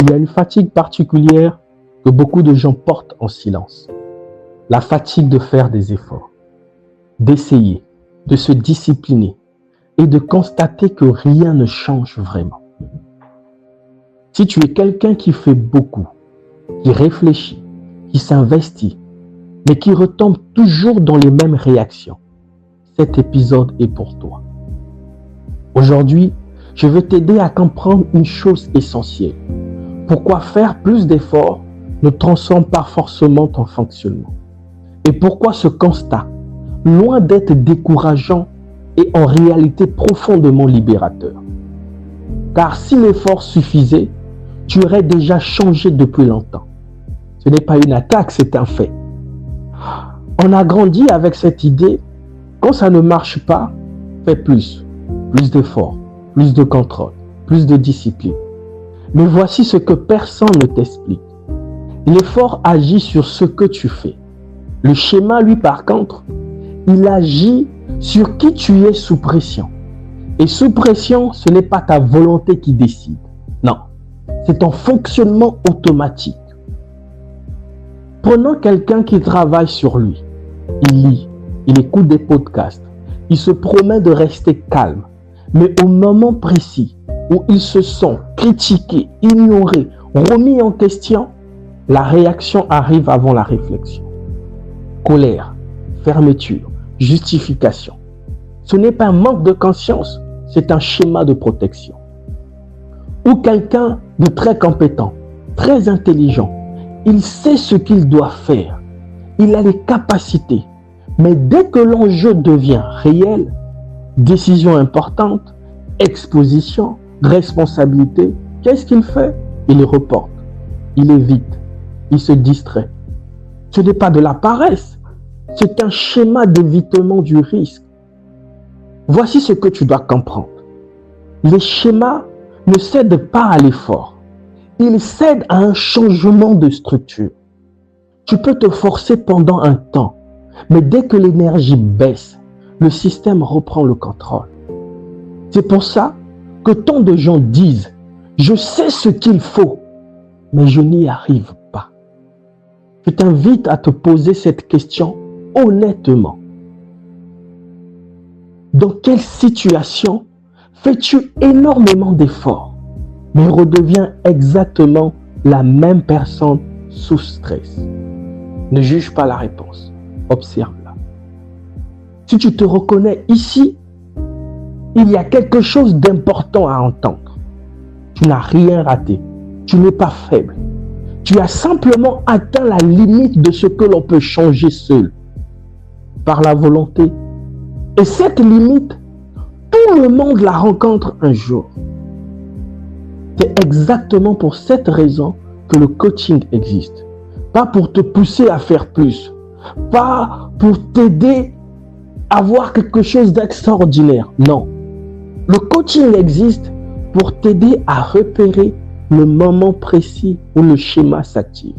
Il y a une fatigue particulière que beaucoup de gens portent en silence. La fatigue de faire des efforts, d'essayer, de se discipliner et de constater que rien ne change vraiment. Si tu es quelqu'un qui fait beaucoup, qui réfléchit, qui s'investit, mais qui retombe toujours dans les mêmes réactions, cet épisode est pour toi. Aujourd'hui, je veux t'aider à comprendre une chose essentielle. Pourquoi faire plus d'efforts ne transforme pas forcément ton fonctionnement. Et pourquoi ce constat, loin d'être décourageant, est en réalité profondément libérateur. Car si l'effort suffisait, tu aurais déjà changé depuis longtemps. Ce n'est pas une attaque, c'est un fait. On a grandi avec cette idée, quand ça ne marche pas, fais plus d'efforts, plus de contrôle, plus de discipline. Mais voici ce que personne ne t'explique. L'effort agit sur ce que tu fais. Le schéma, lui, par contre, il agit sur qui tu es sous pression. Et sous pression, ce n'est pas ta volonté qui décide. Non, c'est ton fonctionnement automatique. Prenons quelqu'un qui travaille sur lui. Il lit, il écoute des podcasts, il se promet de rester calme. Mais au moment précis où il se sent critiqué, ignoré, remis en question, la réaction arrive avant la réflexion. Colère, fermeture, justification. Ce n'est pas un manque de conscience, c'est un schéma de protection. Ou quelqu'un de très compétent, très intelligent, il sait ce qu'il doit faire, il a les capacités, mais dès que l'enjeu devient réel, décision importante, exposition, responsabilité, qu'est-ce qu'il fait? Il reporte, il évite, il se distrait. Ce n'est pas de la paresse, c'est un schéma d'évitement du risque. Voici ce que tu dois comprendre. Les schémas ne cèdent pas à l'effort, ils cèdent à un changement de structure. Tu peux te forcer pendant un temps, mais dès que l'énergie baisse, le système reprend le contrôle. C'est pour ça que tant de gens disent « Je sais ce qu'il faut, mais je n'y arrive pas ». Je t'invite à te poser cette question honnêtement. Dans quelle situation fais-tu énormément d'efforts, mais redeviens exactement la même personne sous stress? Ne juge pas la réponse, observe-la. Si tu te reconnais ici, il y a quelque chose d'important à entendre. Tu n'as rien raté, tu n'es pas faible. Tu as simplement atteint la limite de ce que l'on peut changer seul, par la volonté. Et cette limite, tout le monde la rencontre un jour. C'est exactement pour cette raison que le coaching existe. Pas pour te pousser à faire plus, pas pour t'aider à voir quelque chose d'extraordinaire. Non. Le coaching existe pour t'aider à repérer le moment précis où le schéma s'active,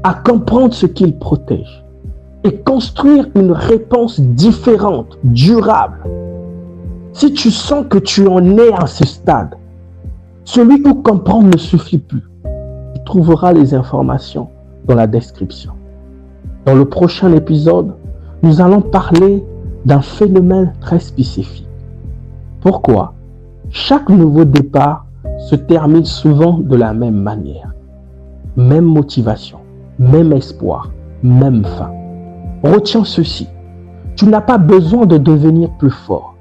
à comprendre ce qu'il protège et construire une réponse différente, durable. Si tu sens que tu en es à ce stade, celui où comprendre ne suffit plus, tu trouveras les informations dans la description. Dans le prochain épisode, nous allons parler d'un phénomène très spécifique. Pourquoi chaque nouveau départ se termine souvent de la même manière. Même motivation, même espoir, même fin. Retiens ceci. Tu n'as pas besoin de devenir plus fort.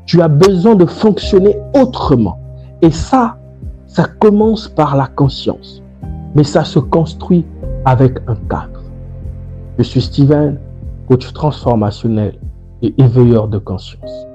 Tu as besoin de fonctionner autrement. Et ça commence par la conscience. Mais ça se construit avec un cadre. Je suis Steven, coach transformationnel et éveilleur de conscience.